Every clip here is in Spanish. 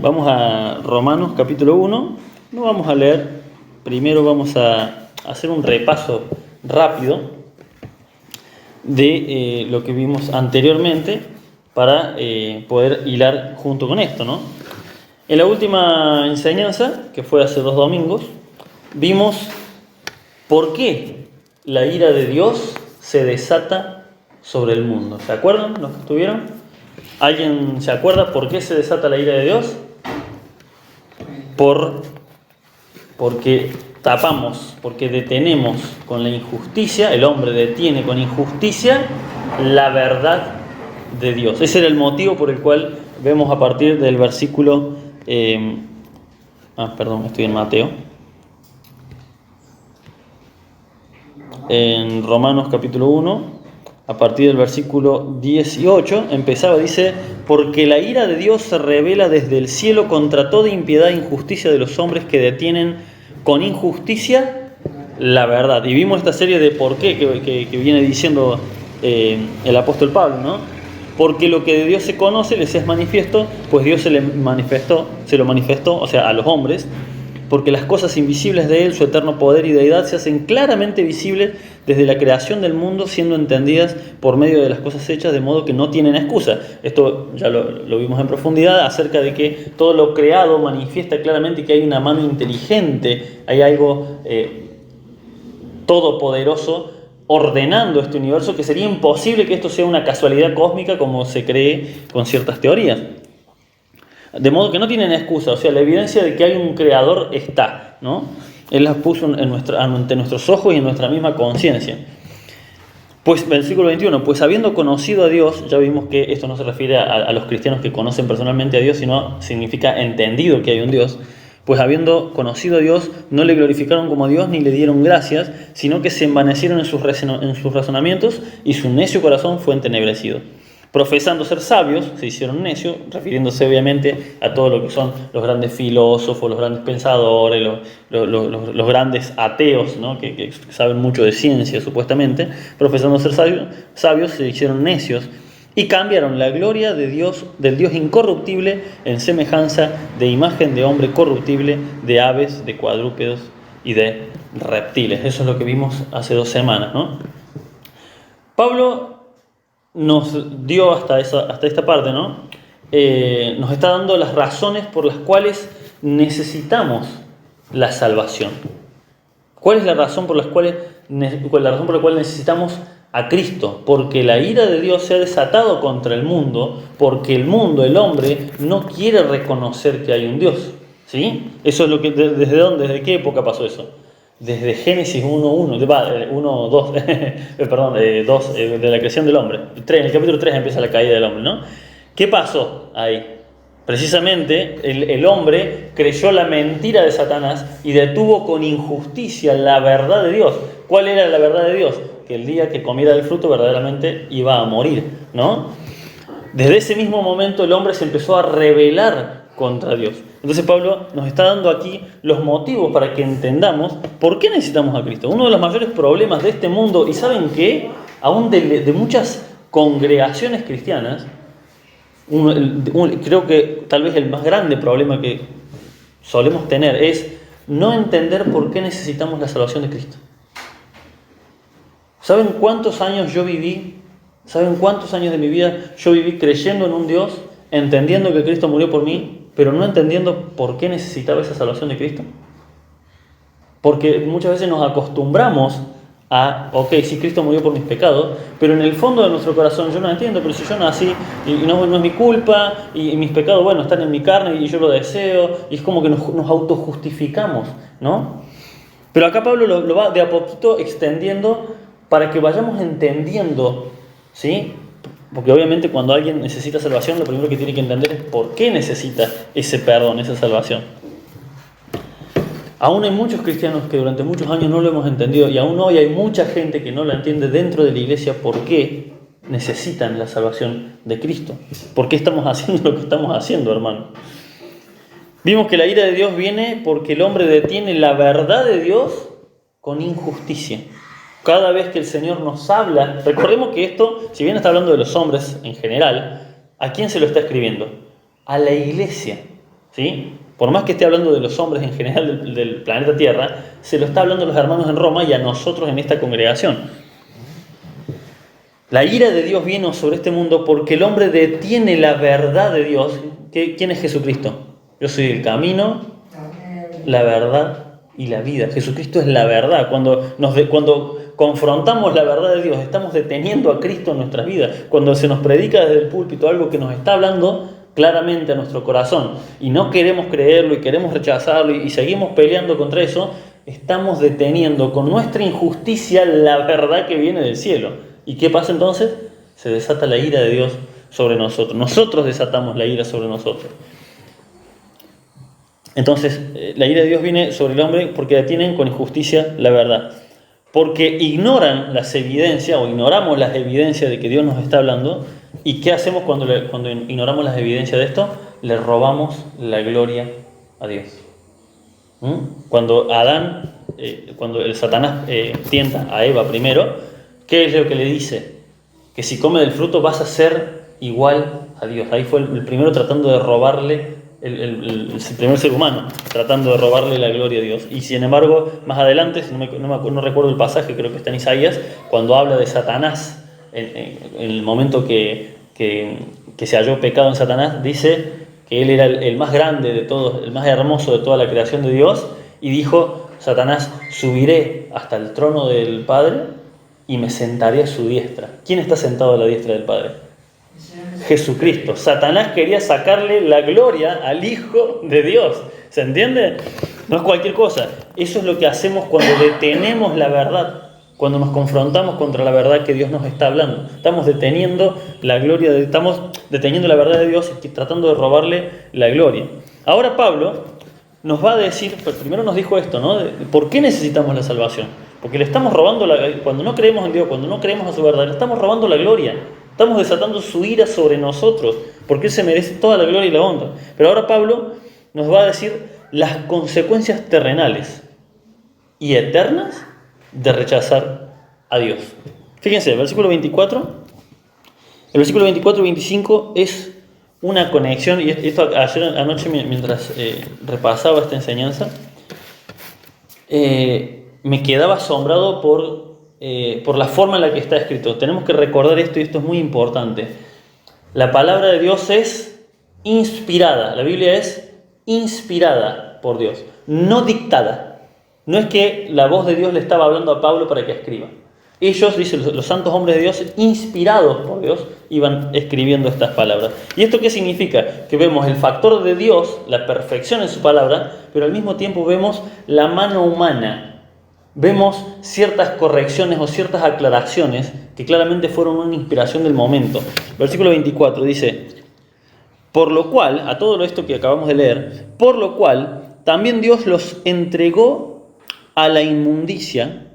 Vamos a Romanos capítulo 1. No vamos a leer, primero vamos a hacer un repaso rápido de lo que vimos anteriormente para poder hilar junto con esto, ¿no? En la última enseñanza, que fue hace 2 domingos, vimos por qué la ira de Dios se desata sobre el mundo. ¿Se acuerdan los que estuvieron? ¿Alguien se acuerda por qué se desata la ira de Dios? Porque tapamos, porque detenemos con la injusticia, el hombre detiene con injusticia la verdad de Dios. Ese era el motivo por el cual vemos a partir del versículo... estoy en Mateo. En Romanos capítulo 1, a partir del versículo 18, empezaba, dice: porque la ira de Dios se revela desde el cielo contra toda impiedad e injusticia de los hombres que detienen con injusticia la verdad. Y vimos esta serie de por qué que viene diciendo el apóstol Pablo, ¿no? Porque lo que de Dios se conoce les es manifiesto, pues Dios se lo manifestó, o sea, a los hombres, porque las cosas invisibles de Él, su eterno poder y deidad, se hacen claramente visibles desde la creación del mundo, siendo entendidas por medio de las cosas hechas, de modo que no tienen excusa. Esto ya lo vimos en profundidad, acerca de que todo lo creado manifiesta claramente que hay una mano inteligente, hay algo todopoderoso ordenando este universo, que sería imposible que esto sea una casualidad cósmica como se cree con ciertas teorías. De modo que no tienen excusa, o sea, la evidencia de que hay un creador está, ¿no? Él las puso ante nuestros ojos y en nuestra misma conciencia. Pues, versículo 21, pues habiendo conocido a Dios, ya vimos que esto no se refiere a los cristianos que conocen personalmente a Dios, sino significa entendido que hay un Dios. Pues habiendo conocido a Dios, no le glorificaron como Dios ni le dieron gracias, sino que se envanecieron en sus razonamientos y su necio corazón fue entenebrecido. Profesando ser sabios, se hicieron necios, refiriéndose obviamente a todo lo que son los grandes filósofos, los grandes pensadores, los grandes ateos, ¿no? que saben mucho de ciencia supuestamente. Profesando ser sabios, se hicieron necios y cambiaron la gloria de Dios, del Dios incorruptible, en semejanza de imagen de hombre corruptible, de aves, de cuadrúpedos y de reptiles. Eso es lo que vimos hace 2 semanas, ¿no? Pablo nos dio hasta esta parte, ¿no? Nos está dando las razones por las cuales necesitamos la salvación. ¿Cuál es la razón por la cual necesitamos a Cristo? Porque la ira de Dios se ha desatado contra el mundo, porque el mundo, el hombre, no quiere reconocer que hay un Dios, ¿sí? Eso es lo que, ¿desde dónde? ¿Desde qué época pasó eso? Desde Génesis 2, de la creación del hombre. En el capítulo 3 empieza la caída del hombre, ¿no? ¿Qué pasó ahí? Precisamente el hombre creyó la mentira de Satanás y detuvo con injusticia la verdad de Dios. ¿Cuál era la verdad de Dios? Que el día que comiera del fruto verdaderamente iba a morir, ¿no? Desde ese mismo momento el hombre se empezó a rebelar contra Dios. Entonces Pablo nos está dando aquí los motivos para que entendamos por qué necesitamos a Cristo. Uno de los mayores problemas de este mundo, y ¿saben qué? Aún de muchas congregaciones cristianas, creo que tal vez el más grande problema que solemos tener es no entender por qué necesitamos la salvación de Cristo. ¿Saben cuántos años yo viví? ¿Saben cuántos años de mi vida yo viví creyendo en un Dios, entendiendo que Cristo murió por mí, pero no entendiendo por qué necesitaba esa salvación de Cristo? Porque muchas veces nos acostumbramos a, sí, Cristo murió por mis pecados, pero en el fondo de nuestro corazón yo no entiendo, pero si yo nací y no es mi culpa, y mis pecados, bueno, están en mi carne y yo lo deseo, y es como que nos autojustificamos, ¿no? Pero acá Pablo lo va de a poquito extendiendo para que vayamos entendiendo, ¿sí? Porque obviamente cuando alguien necesita salvación, lo primero que tiene que entender es por qué necesita ese perdón, esa salvación. Aún hay muchos cristianos que durante muchos años no lo hemos entendido, y aún hoy hay mucha gente que no la entiende dentro de la iglesia por qué necesitan la salvación de Cristo. ¿Por qué estamos haciendo lo que estamos haciendo, hermano? Vimos que la ira de Dios viene porque el hombre detiene la verdad de Dios con injusticia. Cada vez que el Señor nos habla, recordemos que esto, si bien está hablando de los hombres en general, ¿a quién se lo está escribiendo? A la iglesia. ¿sí? Por más que esté hablando de los hombres en general del planeta Tierra, se lo está hablando a los hermanos en Roma y a nosotros en esta congregación. La ira de Dios vino sobre este mundo porque el hombre detiene la verdad de Dios. ¿Quién es Jesucristo? Yo soy el camino, la verdad y la vida. Jesucristo es la verdad. Cuando confrontamos la verdad de Dios, estamos deteniendo a Cristo en nuestras vidas. Cuando se nos predica desde el púlpito algo que nos está hablando claramente a nuestro corazón y no queremos creerlo y queremos rechazarlo y seguimos peleando contra eso, estamos deteniendo con nuestra injusticia la verdad que viene del cielo. ¿Y qué pasa entonces? Se desata la ira de Dios sobre nosotros. Nosotros desatamos la ira sobre nosotros. Entonces, la ira de Dios viene sobre el hombre porque detienen con injusticia la verdad. Porque ignoran las evidencias o ignoramos las evidencias de que Dios nos está hablando. ¿Y qué hacemos cuando ignoramos las evidencias de esto? Le robamos la gloria a Dios. Cuando cuando el Satanás tienta a Eva primero, ¿qué es lo que le dice? Que si come del fruto vas a ser igual a Dios. Ahí fue el primero tratando de robarle, el primer ser humano, tratando de robarle la gloria a Dios. Y sin embargo, más adelante, no recuerdo el pasaje, creo que está en Isaías, cuando habla de Satanás, en el momento que se halló pecado en Satanás, dice que él era el más grande de todos, el más hermoso de toda la creación de Dios, y dijo, Satanás, subiré hasta el trono del Padre y me sentaré a su diestra. ¿Quién está sentado a la diestra del Padre? Jesucristo. Satanás quería sacarle la gloria al Hijo de Dios. ¿Se entiende? No es cualquier cosa. Eso es lo que hacemos cuando detenemos la verdad, cuando nos confrontamos contra la verdad que Dios nos está hablando. Estamos deteniendo la verdad de Dios y tratando de robarle la gloria. Ahora Pablo nos va a decir, primero nos dijo esto, ¿no? ¿Por qué necesitamos la salvación? Porque le estamos robando, cuando no creemos en Dios, cuando no creemos a su verdad, le estamos robando la gloria. Estamos desatando su ira sobre nosotros, porque Él se merece toda la gloria y la honra. Pero ahora Pablo nos va a decir las consecuencias terrenales y eternas de rechazar a Dios. Fíjense, el versículo 24 y 25 es una conexión, y esto ayer anoche mientras repasaba esta enseñanza, me quedaba asombrado por la forma en la que está escrito. Tenemos que recordar esto y esto es muy importante. La palabra de Dios es inspirada, la Biblia es inspirada por Dios, no dictada. No es que la voz de Dios le estaba hablando a Pablo para que escriba. Ellos, dicen los santos hombres de Dios, inspirados por Dios, iban escribiendo estas palabras. ¿Y esto qué significa? Que vemos el factor de Dios, la perfección en su palabra, pero al mismo tiempo vemos la mano humana. Vemos ciertas correcciones o ciertas aclaraciones que claramente fueron una inspiración del momento. Versículo 24 dice, por lo cual, a todo esto que acabamos de leer, por lo cual también Dios los entregó a la inmundicia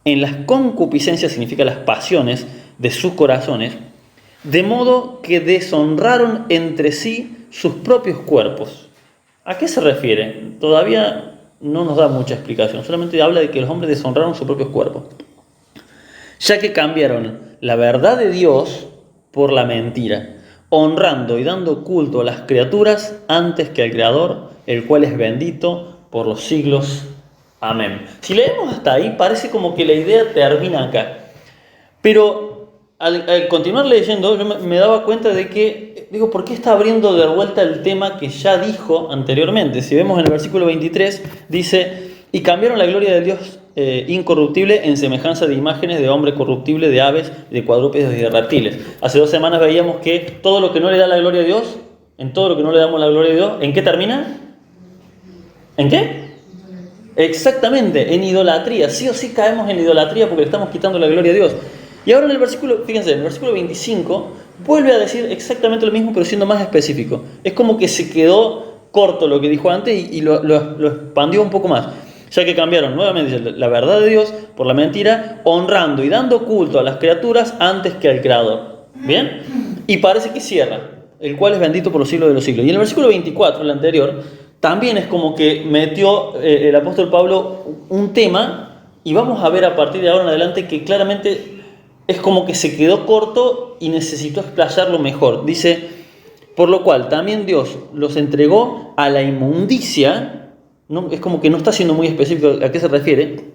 en las concupiscencias, significa las pasiones de sus corazones, de modo que deshonraron entre sí sus propios cuerpos. ¿A qué se refiere? Todavía no nos da mucha explicación, solamente habla de que los hombres deshonraron sus propios cuerpos, ya que cambiaron la verdad de Dios por la mentira, honrando y dando culto a las criaturas antes que al Creador, el cual es bendito por los siglos. Amén. Si leemos hasta ahí, parece como que la idea termina acá. Pero al continuar leyendo, yo me daba cuenta de que, ¿por qué está abriendo de vuelta el tema que ya dijo anteriormente? Si vemos en el versículo 23, dice, y cambiaron la gloria de Dios incorruptible en semejanza de imágenes de hombre corruptible, de aves, de cuadrúpedos y de reptiles. Hace 2 semanas veíamos que todo lo que no le da la gloria a Dios, en todo lo que no le damos la gloria a Dios, ¿en qué termina? ¿En qué? Exactamente, en idolatría. Sí o sí caemos en idolatría porque le estamos quitando la gloria a Dios. Y ahora en el versículo, fíjense, en el versículo 25 vuelve a decir exactamente lo mismo, pero siendo más específico. Es como que se quedó corto lo que dijo antes y lo expandió un poco más. Ya que cambiaron nuevamente la verdad de Dios por la mentira, honrando y dando culto a las criaturas antes que al Creador. ¿Bien? Y parece que cierra, el cual es bendito por los siglos de los siglos. Y en el versículo 24, el anterior, también es como que metió el apóstol Pablo un tema, y vamos a ver a partir de ahora en adelante que claramente es como que se quedó corto y necesitó explayarlo mejor. Dice, Por lo cual también Dios los entregó a la inmundicia, ¿no? Es como que no está siendo muy específico a qué se refiere,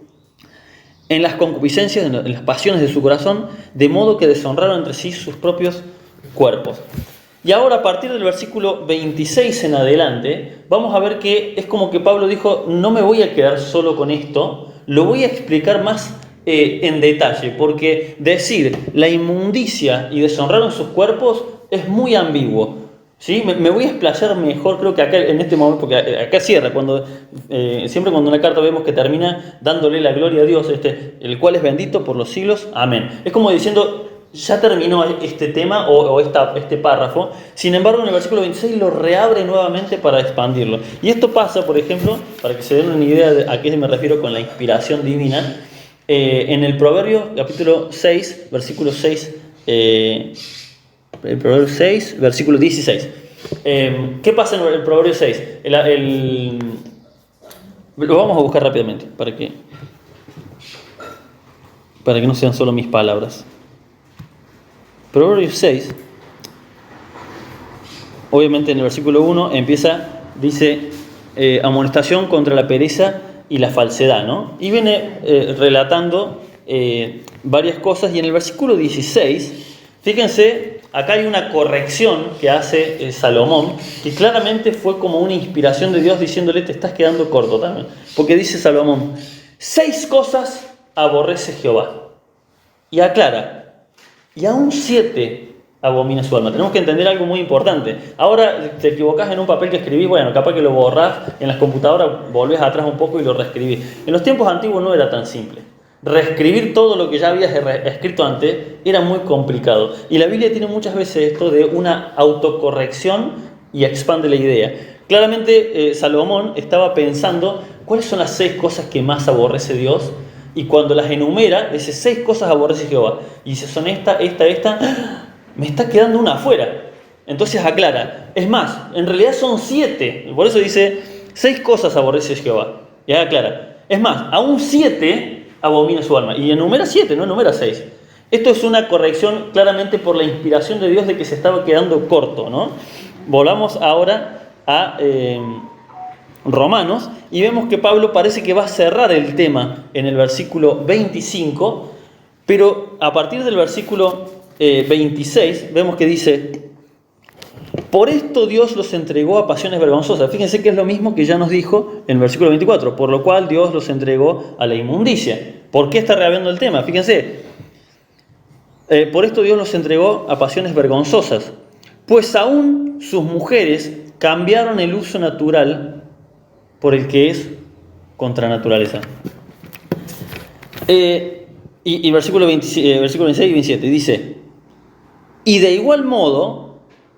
en las concupiscencias, en las pasiones de su corazón, de modo que deshonraron entre sí sus propios cuerpos. Y ahora a partir del versículo 26 en adelante, vamos a ver que es como que Pablo dijo, no me voy a quedar solo con esto, lo voy a explicar más en detalle, porque decir la inmundicia y deshonraron sus cuerpos es muy ambiguo. ¿Sí? Me voy a explayar mejor, creo que acá en este momento, porque acá cierra, siempre cuando una carta vemos que termina dándole la gloria a Dios, el cual es bendito por los siglos, amén. Es como diciendo, ya terminó este tema este párrafo, sin embargo en el versículo 26 lo reabre nuevamente para expandirlo. Y esto pasa, por ejemplo, para que se den una idea de a qué me refiero con la inspiración divina, en el Proverbio, capítulo 6, versículo 6, el Proverbio 6, versículo 16. ¿Qué pasa en el Proverbio 6? Lo vamos a buscar rápidamente para que no sean solo mis palabras. Proverbio 6, obviamente en el versículo 1 dice amonestación contra la pereza y la falsedad, ¿no? Y viene relatando varias cosas, y en el versículo 16, fíjense, acá hay una corrección que hace Salomón, que claramente fue como una inspiración de Dios diciéndole, te estás quedando corto también. Porque dice Salomón, 6 cosas aborrece Jehová. Y aclara, y aún 7 abomina su alma. Tenemos que entender algo muy importante. Ahora te equivocás en un papel que escribís, bueno, capaz que lo borrás en las computadoras, volvés atrás un poco y lo reescribís. En los tiempos antiguos no era tan simple. Reescribir todo lo que ya habías escrito antes era muy complicado. Y la Biblia tiene muchas veces esto de una autocorrección y expande la idea. Claramente Salomón estaba pensando cuáles son las 6 cosas que más aborrece Dios, y cuando las enumera, dice 6 cosas aborrece Jehová. Y dice, son esta, me está quedando una afuera. Entonces aclara, es más, en realidad son 7. Por eso dice, 6 cosas aborrece Jehová. Y aclara, es más, aún 7 abomina su alma. Y enumera 7, no enumera 6. Esto es una corrección claramente por la inspiración de Dios de que se estaba quedando corto, ¿no? Volvamos ahora a Romanos y vemos que Pablo parece que va a cerrar el tema en el versículo 25, pero a partir del versículo 26 vemos que dice, por esto Dios los entregó a pasiones vergonzosas. Fíjense que es lo mismo que ya nos dijo en el versículo 24, por lo cual Dios los entregó a la inmundicia. ¿Por qué está reabriendo el tema? Fíjense, por esto Dios los entregó a pasiones vergonzosas, pues aún sus mujeres cambiaron el uso natural por el que es contra naturaleza. Y versículo 26 y 27 dice, y de igual modo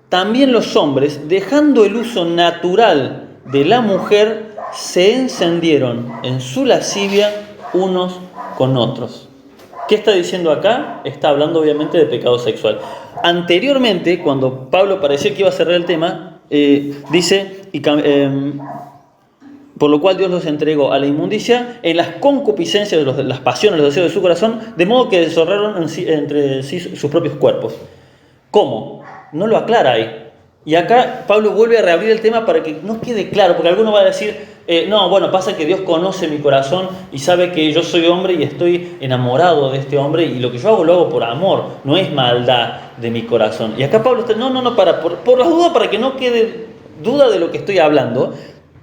también los hombres, dejando el uso natural de la mujer, se encendieron en su lascivia unos con otros. ¿Qué está diciendo acá? Está hablando obviamente de pecado sexual. Anteriormente, cuando Pablo parecía que iba a cerrar el tema, dice, por lo cual Dios los entregó a la inmundicia en las concupiscencias de las pasiones, los deseos de su corazón, de modo que deshonraron entre sí sus propios cuerpos. ¿Cómo? No lo aclara ahí. Y acá Pablo vuelve a reabrir el tema para que no quede claro, porque alguno va a decir, no, bueno, pasa que Dios conoce mi corazón y sabe que yo soy hombre y estoy enamorado de este hombre y lo que yo hago lo hago por amor, no es maldad de mi corazón. Y acá Pablo está, por las dudas, para que no quede duda de lo que estoy hablando,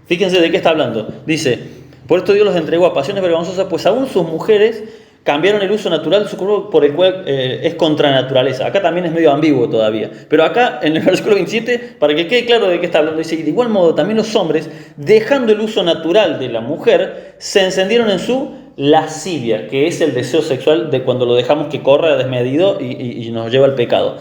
fíjense de qué está hablando. Dice, por esto Dios los entregó a pasiones vergonzosas, pues aún sus mujeres cambiaron el uso natural de su cuerpo por el cual es contra naturaleza. Acá también es medio ambiguo todavía. Pero acá, en el versículo 27, para que quede claro de qué está hablando, dice, y de igual modo también los hombres, dejando el uso natural de la mujer, se encendieron en su lascivia, que es el deseo sexual de cuando lo dejamos que corra desmedido y nos lleva al pecado.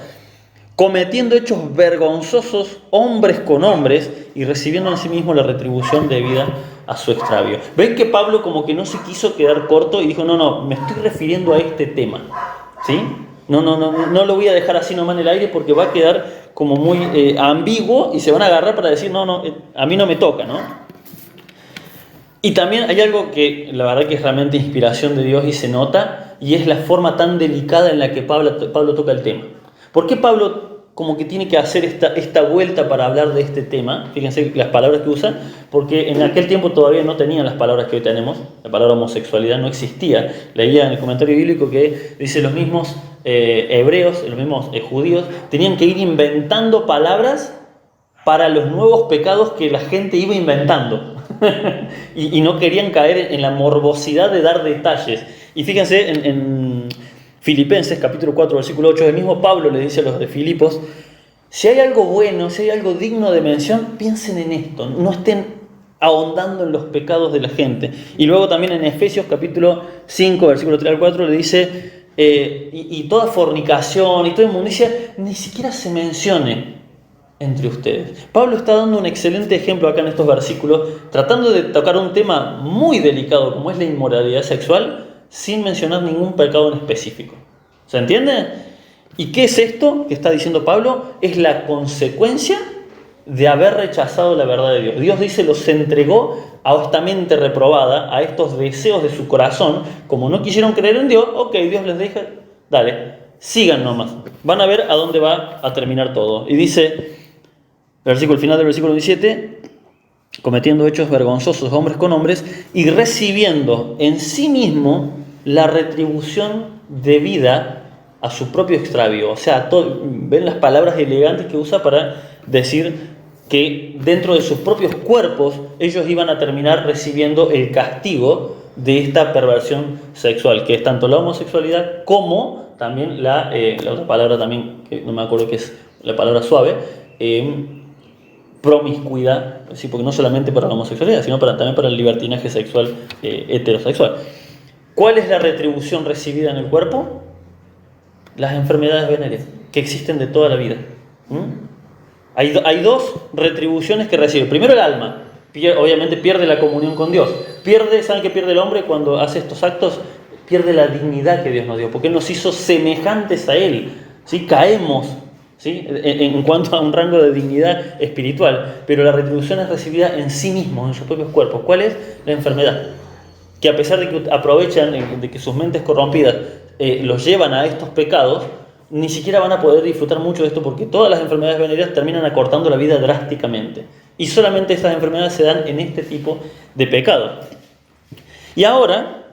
Cometiendo hechos vergonzosos hombres con hombres y recibiendo en sí mismo la retribución debida a su extravío. ¿Ven que Pablo como que no se quiso quedar corto y dijo, no, me estoy refiriendo a este tema? ¿Sí? No lo voy a dejar así nomás en el aire porque va a quedar como muy ambiguo y se van a agarrar para decir, a mí no me toca, ¿no? Y también hay algo que la verdad que es realmente inspiración de Dios y se nota, y es la forma tan delicada en la que Pablo toca el tema. ¿Por qué Pablo como que tiene que hacer esta vuelta para hablar de este tema. Fíjense las palabras que usa, porque en aquel tiempo todavía no tenían las palabras que hoy tenemos. La palabra homosexualidad no existía. Leía en el comentario bíblico que dice los mismos hebreos, los mismos judíos, tenían que ir inventando palabras para los nuevos pecados que la gente iba inventando. y no querían caer en la morbosidad de dar detalles. Y fíjense en Filipenses capítulo 4 versículo 8, el mismo Pablo le dice a los de Filipos: si hay algo bueno, si hay algo digno de mención, piensen en esto, no estén ahondando en los pecados de la gente. Y luego también en Efesios capítulo 5 versículo 3 al 4 le dice y toda fornicación y toda inmundicia ni siquiera se mencione entre ustedes. Pablo está dando un excelente ejemplo acá en estos versículos, tratando de tocar un tema muy delicado como es la inmoralidad sexual, sin mencionar ningún pecado en específico. ¿Se entiende? ¿Y qué es esto que está diciendo Pablo? Es la consecuencia de haber rechazado la verdad de Dios. Dios dice, los entregó a esta mente reprobada, a estos deseos de su corazón. Como no quisieron creer en Dios, ok, Dios les deja, dale, sigan nomás. Van a ver a dónde va a terminar todo. Y dice, el final del versículo 17, cometiendo hechos vergonzosos hombres con hombres y recibiendo en sí mismo la retribución debida a su propio extravío. O sea, ven las palabras elegantes que usa para decir que dentro de sus propios cuerpos ellos iban a terminar recibiendo el castigo de esta perversión sexual, que es tanto la homosexualidad como también la otra palabra también, que no me acuerdo qué es la palabra suave, promiscuidad, ¿sí? Porque no solamente para la homosexualidad, sino también para el libertinaje sexual heterosexual. ¿Cuál es la retribución recibida en el cuerpo? Las enfermedades venéreas, que existen de toda la vida. Hay dos retribuciones que recibe. Primero, el alma. Obviamente pierde la comunión con Dios. ¿Saben qué pierde el hombre cuando hace estos actos? Pierde la dignidad que Dios nos dio, porque Él nos hizo semejantes a Él. ¿Sí? Caemos, ¿sí? En cuanto a un rango de dignidad espiritual, pero la retribución es recibida en sí mismo, en sus propios cuerpos. ¿Cuál es? La enfermedad. Que a pesar de que aprovechan de que sus mentes corrompidas los llevan a estos pecados, ni siquiera van a poder disfrutar mucho de esto, porque todas las enfermedades venéreas terminan acortando la vida drásticamente. Y solamente estas enfermedades se dan en este tipo de pecado. Y ahora,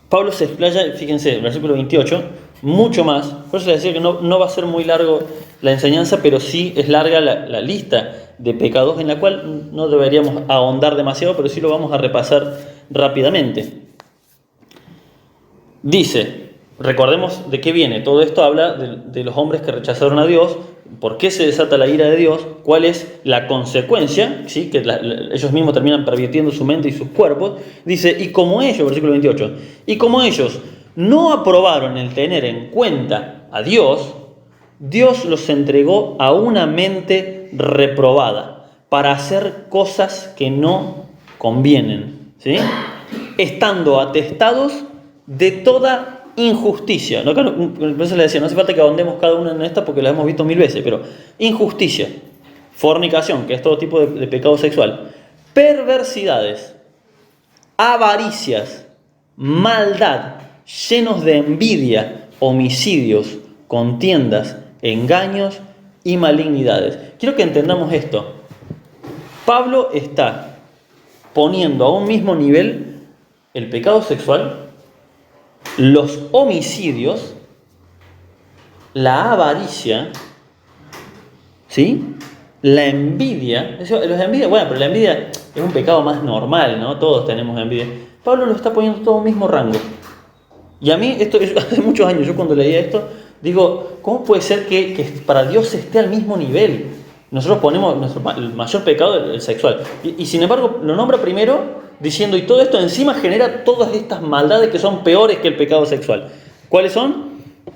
Pablo se explaya, fíjense, el versículo 28, mucho más. Por eso les decía que no va a ser muy largo la enseñanza, pero sí es larga la lista de pecados, en la cual no deberíamos ahondar demasiado, pero sí lo vamos a repasar rápidamente. Dice, recordemos de qué viene. Todo esto habla de los hombres que rechazaron a Dios, por qué se desata la ira de Dios, cuál es la consecuencia, ¿sí? Que ellos mismos terminan pervirtiendo su mente y sus cuerpos. Dice, y como ellos, versículo 28, y como ellos no aprobaron el tener en cuenta a Dios, Dios los entregó a una mente reprobada para hacer cosas que no convienen, ¿sí? Estando atestados de toda injusticia. No, por eso le decía, no hace falta que ahondemos cada una en esta porque la hemos visto 1000 veces, pero injusticia, fornicación, que es todo tipo de pecado sexual, perversidades, avaricias, maldad, llenos de envidia, homicidios, contiendas, engaños y malignidades. Quiero que entendamos esto. Pablo está poniendo a un mismo nivel el pecado sexual, los homicidios, la avaricia, ¿sí? La envidia. Bueno, pero la envidia es un pecado más normal, ¿no? Todos tenemos envidia. Pablo lo está poniendo todo en un mismo rango. Y a mí, hace muchos años, yo cuando leía esto, digo, ¿cómo puede ser que para Dios esté al mismo nivel? Nosotros ponemos el mayor pecado, el sexual. Y sin embargo, lo nombra primero diciendo, y todo esto encima genera todas estas maldades que son peores que el pecado sexual. ¿Cuáles son?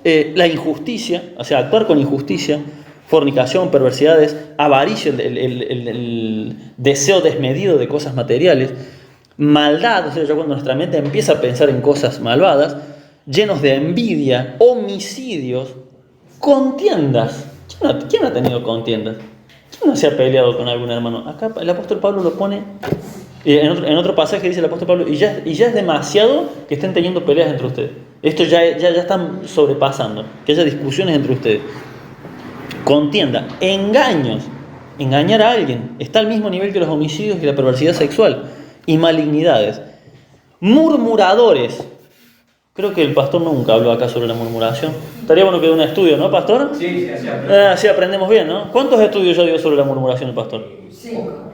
La injusticia, o sea, actuar con injusticia, fornicación, perversidades, avaricia, el deseo desmedido de cosas materiales, maldad, o sea, ya cuando nuestra mente empieza a pensar en cosas malvadas, llenos de envidia, homicidios, contiendas. ¿Quién ha tenido contiendas? ¿Quién no se ha peleado con algún hermano? Acá el apóstol Pablo lo pone, en otro pasaje dice el apóstol Pablo, y ya es demasiado que estén teniendo peleas entre ustedes. Esto ya están sobrepasando. Que haya discusiones entre ustedes. Contienda, engaños. Engañar a alguien está al mismo nivel que los homicidios y la perversidad sexual. Y malignidades. Murmuradores. Creo que el pastor nunca habló acá sobre la murmuración. Estaría bueno que dé un estudio, ¿no, pastor? Sí, así aprendemos. Sí, aprendemos bien, ¿no? ¿Cuántos estudios ya dio sobre la murmuración el pastor? 5.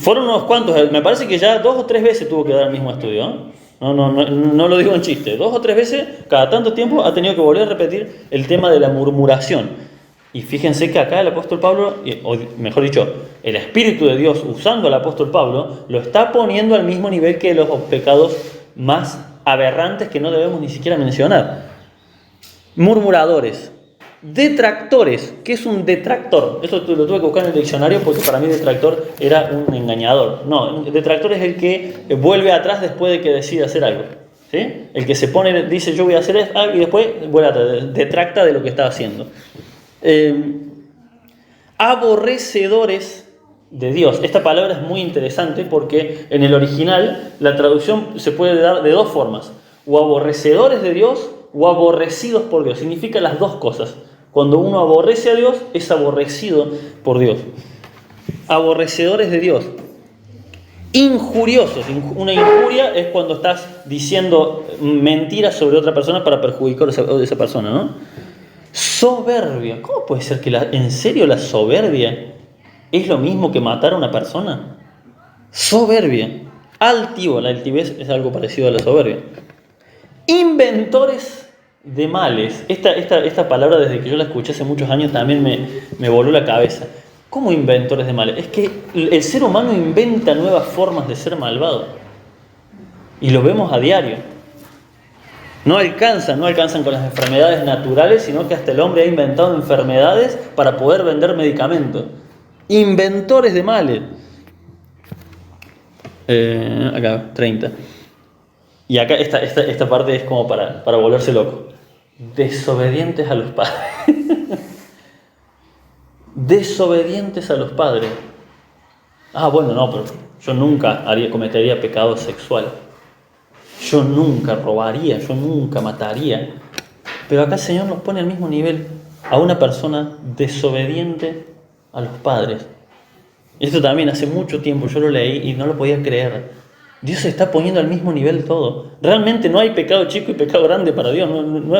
Fueron unos cuantos. Me parece que ya 2 o 3 veces tuvo que dar el mismo estudio, ¿no? No lo digo en chiste. 2 o 3 veces, cada tanto tiempo, ha tenido que volver a repetir el tema de la murmuración. Y fíjense que acá el apóstol Pablo, o mejor dicho, el Espíritu de Dios usando al apóstol Pablo, lo está poniendo al mismo nivel que los pecados más aberrantes que no debemos ni siquiera mencionar. Murmuradores. Detractores. ¿Qué es un detractor? Esto lo tuve que buscar en el diccionario porque para mí detractor era un engañador. No, detractor es el que vuelve atrás después de que decide hacer algo. ¿Sí? El que se pone, dice yo voy a hacer algo y después vuelve atrás, detracta de lo que está haciendo. Aborrecedores de Dios. Esta palabra es muy interesante porque en el original la traducción se puede dar de 2 formas. O aborrecedores de Dios o aborrecidos por Dios. Significa las 2 cosas. Cuando uno aborrece a Dios, es aborrecido por Dios. Aborrecedores de Dios. Injuriosos. Una injuria es cuando estás diciendo mentiras sobre otra persona para perjudicar a esa persona, ¿no? Soberbia. ¿Cómo puede ser que en serio la soberbia es lo mismo que matar a una persona? Soberbia. Altivo. La altivez es algo parecido a la soberbia. Inventores de males. Esta palabra, desde que yo la escuché hace muchos años, también me voló la cabeza. ¿Cómo inventores de males? Es que el ser humano inventa nuevas formas de ser malvado. Y lo vemos a diario. No alcanzan con las enfermedades naturales, sino que hasta el hombre ha inventado enfermedades para poder vender medicamentos. Inventores de males. Acá, 30. Y acá esta parte es como para volverse loco. Desobedientes a los padres. Desobedientes a los padres. Bueno, no, pero yo nunca cometería pecado sexual. Yo nunca robaría, yo nunca mataría. Pero acá el Señor nos pone al mismo nivel a una persona desobediente a los padres. Esto también hace mucho tiempo yo lo leí y no lo podía creer. Dios se está poniendo al mismo nivel todo. Realmente no hay pecado chico y pecado grande para Dios. No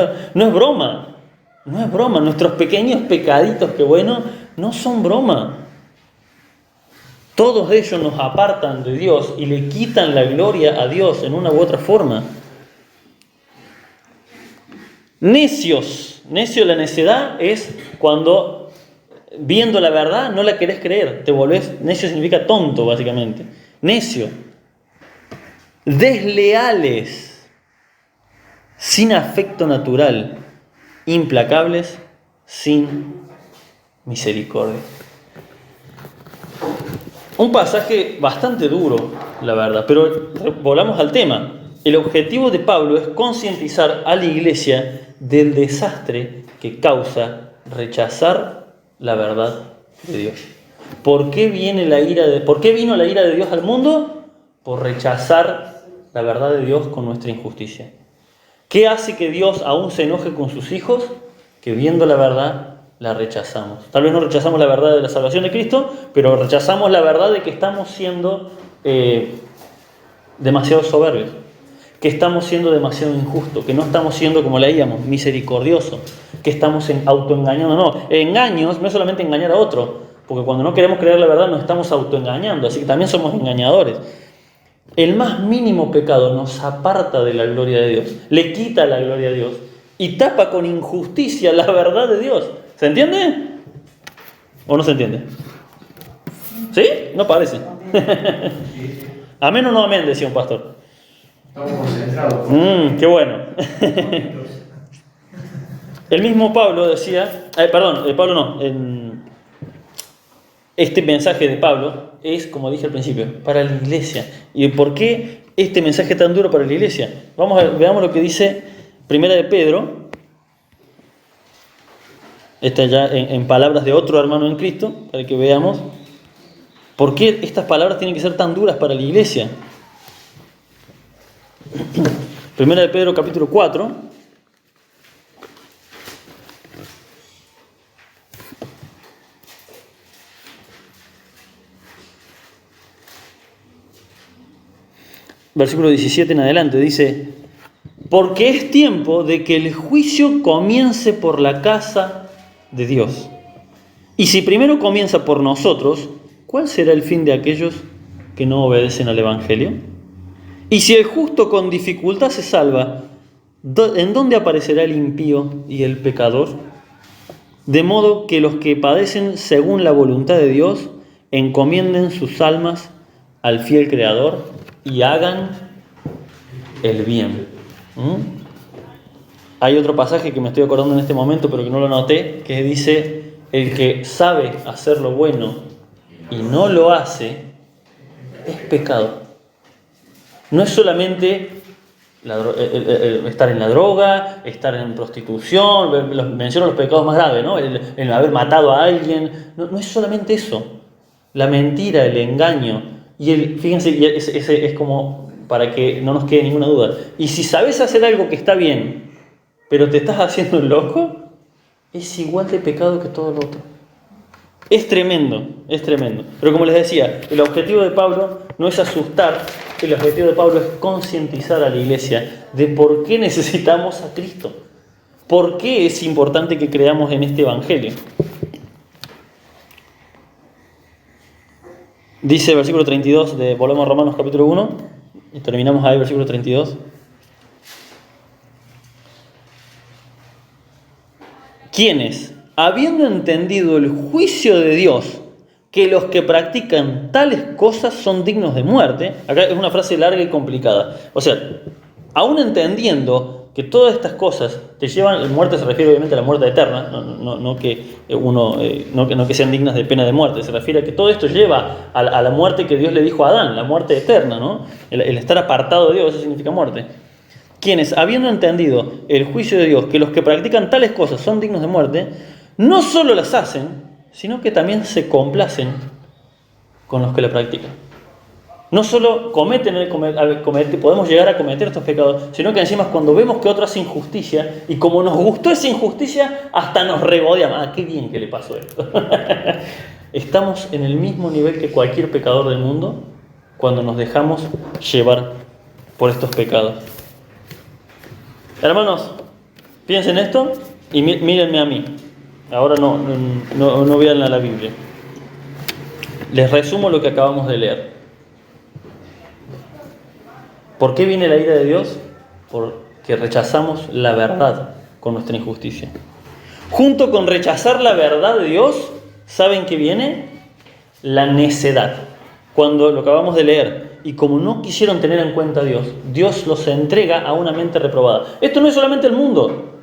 es broma. No es broma. Nuestros pequeños pecaditos, que bueno, no son broma. Todos ellos nos apartan de Dios y le quitan la gloria a Dios en una u otra forma. Necios. Necio, la necedad es cuando viendo la verdad no la querés creer. Te volvés, necio significa tonto básicamente. Necio. Desleales. Sin afecto natural. Implacables. Sin misericordia. Un pasaje bastante duro, la verdad, pero volvamos al tema. El objetivo de Pablo es concientizar a la iglesia del desastre que causa rechazar la verdad de Dios. ¿Por qué vino la ira de Dios al mundo? Por rechazar la verdad de Dios con nuestra injusticia. ¿Qué hace que Dios aún se enoje con sus hijos? Que viendo la verdad la rechazamos. Tal vez no rechazamos la verdad de la salvación de Cristo, pero rechazamos la verdad de que estamos siendo demasiado soberbios, que estamos siendo demasiado injustos, que no estamos siendo, como leíamos, misericordiosos, que estamos autoengañando. No, engaños no es solamente engañar a otro, porque cuando no queremos creer la verdad nos estamos autoengañando, así que también somos engañadores. El más mínimo pecado nos aparta de la gloria de Dios, le quita la gloria a Dios y tapa con injusticia la verdad de Dios. ¿Se entiende? ¿O no se entiende? ¿Sí? No parece. Amén o no amén, decía un pastor. Estamos concentrados. Qué bueno. El mismo Pablo decía, Pablo no, este mensaje de Pablo es, como dije al principio, para la iglesia. ¿Y por qué este mensaje tan duro para la iglesia? Veamos lo que dice Primera de Pedro. Esta ya en palabras de otro hermano en Cristo, para que veamos por qué estas palabras tienen que ser tan duras para la iglesia. Primera de Pedro capítulo 4. Versículo 17 en adelante dice: porque es tiempo de que el juicio comience por la casa de Dios. Y si primero comienza por nosotros, ¿cuál será el fin de aquellos que no obedecen al Evangelio? Y si el justo con dificultad se salva, ¿en dónde aparecerá el impío y el pecador? De modo que los que padecen según la voluntad de Dios encomienden sus almas al fiel Creador y hagan el bien. Hay otro pasaje que me estoy acordando en este momento, pero que no lo anoté, que dice: el que sabe hacer lo bueno y no lo hace, es pecado. No es solamente estar en la droga, estar en prostitución, menciono los pecados más graves, ¿no? El haber matado a alguien, no es solamente eso. La mentira, el engaño, fíjense, ese es como para que no nos quede ninguna duda. Y si sabes hacer algo que está bien, pero te estás haciendo el loco, es igual de pecado que todo lo otro. Es tremendo, es tremendo. Pero como les decía, el objetivo de Pablo no es asustar, el objetivo de Pablo es concientizar a la iglesia de por qué necesitamos a Cristo. ¿Por qué es importante que creamos en este evangelio? Dice el versículo 32 volvemos a Romanos capítulo 1 y terminamos ahí, versículo 32. Quienes, habiendo entendido el juicio de Dios, que los que practican tales cosas son dignos de muerte. Acá es una frase larga y complicada. O sea, aún entendiendo que todas estas cosas te llevan, muerte se refiere obviamente a la muerte eterna, no que sean dignas de pena de muerte, se refiere a que todo esto lleva a la muerte que Dios le dijo a Adán, la muerte eterna, ¿no? El estar apartado de Dios, eso significa muerte. Quienes, habiendo entendido el juicio de Dios, que los que practican tales cosas son dignos de muerte, no solo las hacen, sino que también se complacen con los que la practican. No solo podemos llegar a cometer estos pecados, sino que encima cuando vemos que otro hace injusticia, y como nos gustó esa injusticia, hasta nos regodeamos. ¡Ah, qué bien que le pasó esto! Estamos en el mismo nivel que cualquier pecador del mundo cuando nos dejamos llevar por estos pecados. Hermanos, piensen esto y mírenme a mí. Ahora no vean a la Biblia. Les resumo lo que acabamos de leer. ¿Por qué viene la ira de Dios? Porque rechazamos la verdad con nuestra injusticia. Junto con rechazar la verdad de Dios, ¿saben qué viene? La necedad. Cuando lo acabamos de leer, y como no quisieron tener en cuenta a Dios, Dios los entrega a una mente reprobada. Esto no es solamente el mundo.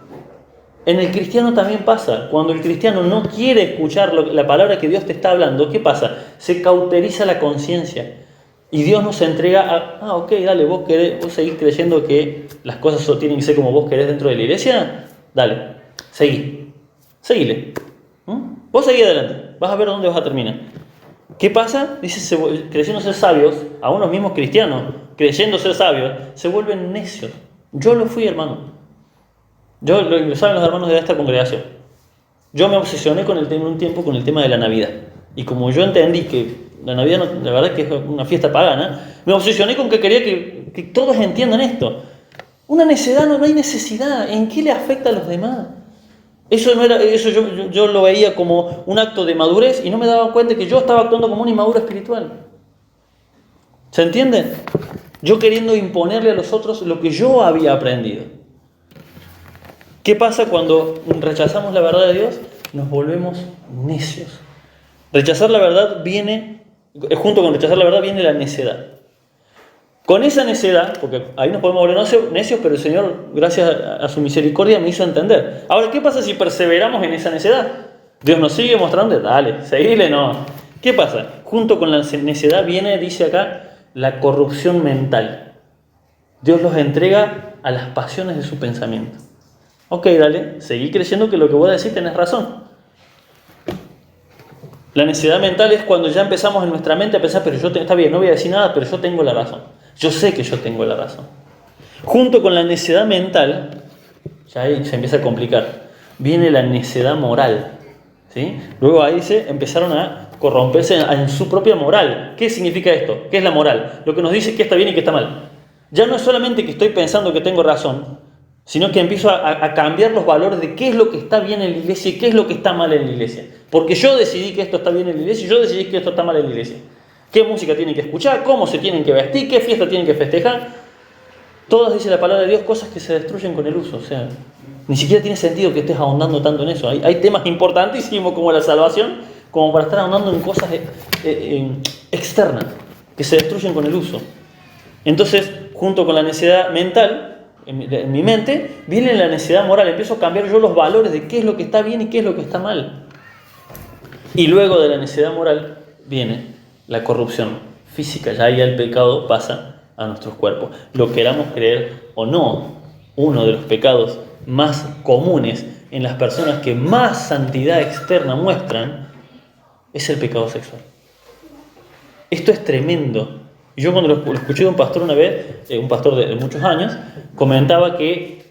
En el cristiano también pasa. Cuando el cristiano no quiere escuchar la palabra que Dios te está hablando, ¿qué pasa? Se cauteriza la conciencia. Y Dios nos entrega ok, dale, vos seguís creyendo que las cosas tienen que ser como vos querés dentro de la iglesia. Dale, seguile. Vos seguí adelante, vas a ver dónde vas a terminar. ¿Qué pasa? Dice, creyendo ser sabios, a unos mismos cristianos, creyendo ser sabios, se vuelven necios. Yo lo fui, hermano. Lo saben los hermanos de esta congregación. Yo me obsesioné un tiempo con el tema de la Navidad. Y como yo entendí que la Navidad, la verdad es que es una fiesta pagana, me obsesioné con que quería que todos entiendan esto. Una necedad, no hay necesidad. ¿En qué le afecta a los demás? Eso yo lo veía como un acto de madurez y no me daba cuenta que yo estaba actuando como un inmaduro espiritual. ¿Se entiende? Yo queriendo imponerle a los otros lo que yo había aprendido. ¿Qué pasa cuando rechazamos la verdad de Dios? Nos volvemos necios. Rechazar la verdad junto con rechazar la verdad viene la necedad. Con esa necedad, porque ahí nos podemos volver necios, pero el Señor, gracias a su misericordia, me hizo entender. Ahora, ¿qué pasa si perseveramos en esa necedad? Dios nos sigue mostrando, dale, seguile, no. ¿Qué pasa? Junto con la necedad viene, dice acá, la corrupción mental. Dios los entrega a las pasiones de su pensamiento. Ok, dale, seguí creyendo que lo que voy a decir tenés razón. La necedad mental es cuando ya empezamos en nuestra mente a pensar, pero está bien, no voy a decir nada, pero yo tengo la razón. Yo sé que yo tengo la razón. Junto con la necedad mental, ya ahí se empieza a complicar, viene la necedad moral. ¿Sí? Luego ahí empezaron a corromperse en su propia moral. ¿Qué significa esto? ¿Qué es la moral? Lo que nos dice qué está bien y qué está mal. Ya no es solamente que estoy pensando que tengo razón, sino que empiezo a cambiar los valores de qué es lo que está bien en la iglesia y qué es lo que está mal en la iglesia. Porque yo decidí que esto está bien en la iglesia y yo decidí que esto está mal en la iglesia. ¿Qué música tienen que escuchar? ¿Cómo se tienen que vestir? ¿Qué fiesta tienen que festejar? Todas, dice la palabra de Dios, cosas que se destruyen con el uso. O sea, ni siquiera tiene sentido que estés ahondando tanto en eso. Hay temas importantísimos como la salvación, como para estar ahondando en cosas externas, que se destruyen con el uso. Entonces, junto con la necedad mental, en mi mente, viene la necedad moral. Empiezo a cambiar yo los valores de qué es lo que está bien y qué es lo que está mal. Y luego de la necedad moral viene la corrupción física. Ya ahí el pecado pasa a nuestros cuerpos. Lo queramos creer o no, uno de los pecados más comunes en las personas que más santidad externa muestran es el pecado sexual. Esto es tremendo. Yo cuando lo escuché de un pastor una vez, un pastor de muchos años, comentaba que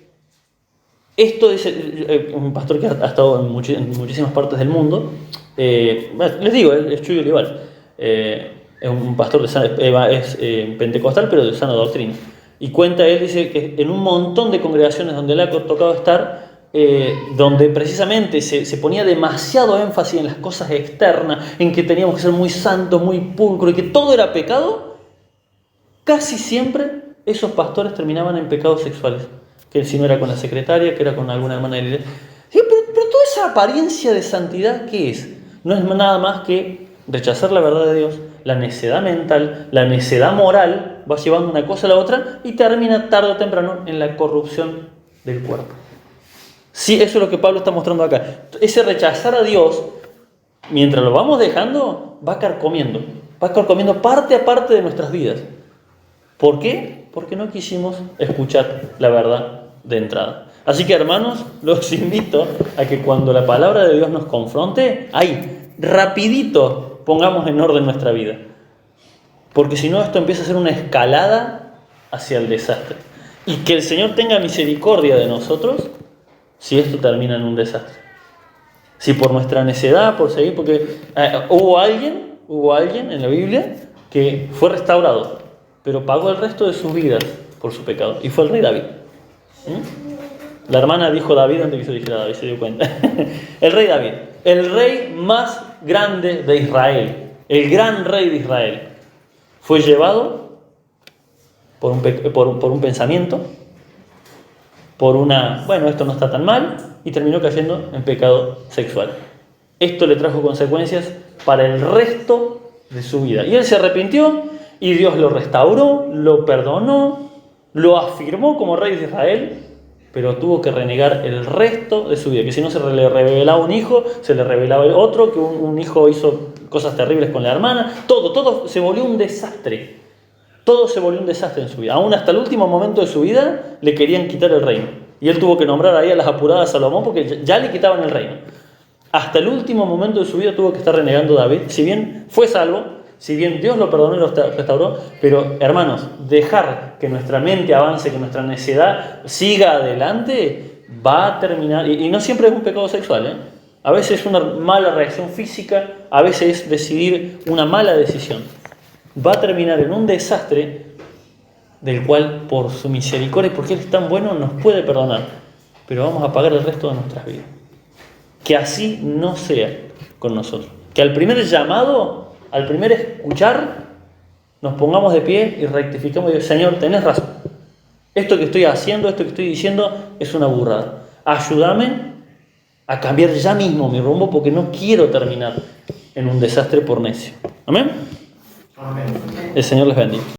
esto dice, un pastor que ha estado en muchísimas partes del mundo, les digo, es Chuy Olival, es un pastor es pentecostal, pero de sana doctrina. Y cuenta, él dice que en un montón de congregaciones donde le ha tocado estar, donde precisamente se ponía demasiado énfasis en las cosas externas, en que teníamos que ser muy santos, muy pulcros, y que todo era pecado, casi siempre esos pastores terminaban en pecados sexuales. Que si no era con la secretaria, que era con alguna hermana de la iglesia. Sí, pero toda esa apariencia de santidad, ¿qué es? No es nada más que rechazar la verdad de Dios, la necedad mental, la necedad moral, va llevando una cosa a la otra y termina tarde o temprano en la corrupción del cuerpo. Sí, eso es lo que Pablo está mostrando acá. Ese rechazar a Dios, mientras lo vamos dejando, va carcomiendo parte a parte de nuestras vidas. ¿Por qué? Porque no quisimos escuchar la verdad de entrada. Así que, hermanos, los invito a que cuando la palabra de Dios nos confronte, ahí, rapidito, pongamos en orden nuestra vida. Porque si no, esto empieza a ser una escalada hacia el desastre. Y que el Señor tenga misericordia de nosotros si esto termina en un desastre. Si por nuestra necedad, por seguir, porque hubo alguien en la Biblia que fue restaurado, pero pagó el resto de sus vidas por su pecado, y fue el rey David. La hermana dijo David antes que se dijera David, se dio cuenta. El rey David, el rey más grande de Israel, el gran rey de Israel, fue llevado por un pensamiento, esto no está tan mal, y terminó cayendo en pecado sexual. Esto le trajo consecuencias para el resto de su vida. Y él se arrepintió, y Dios lo restauró, lo perdonó, lo afirmó como rey de Israel, pero tuvo que renegar el resto de su vida. Que si no se le revelaba un hijo, se le revelaba el otro, que un hijo hizo cosas terribles con la hermana. Todo se volvió un desastre. Todo se volvió un desastre en su vida. Aún hasta el último momento de su vida le querían quitar el reino. Y él tuvo que nombrar ahí a las apuradas a Salomón porque ya le quitaban el reino. Hasta el último momento de su vida tuvo que estar renegando David. Si bien fue salvo, si bien Dios lo perdonó y lo restauró, pero hermanos, dejar que nuestra mente avance, que nuestra necedad siga adelante, va a terminar, y no siempre es un pecado sexual, a veces es una mala reacción física, a veces es decidir una mala decisión. Va a terminar en un desastre del cual por su misericordia, porque Él es tan bueno, nos puede perdonar, pero vamos a pagar el resto de nuestras vidas. Que así no sea con nosotros. Que al primer llamado, al primer escuchar, nos pongamos de pie y rectificamos y decimos: Señor, tenés razón. Esto que estoy haciendo, esto que estoy diciendo es una burrada. Ayúdame a cambiar ya mismo mi rumbo porque no quiero terminar en un desastre por necio. Amén. Amén. El Señor les bendiga.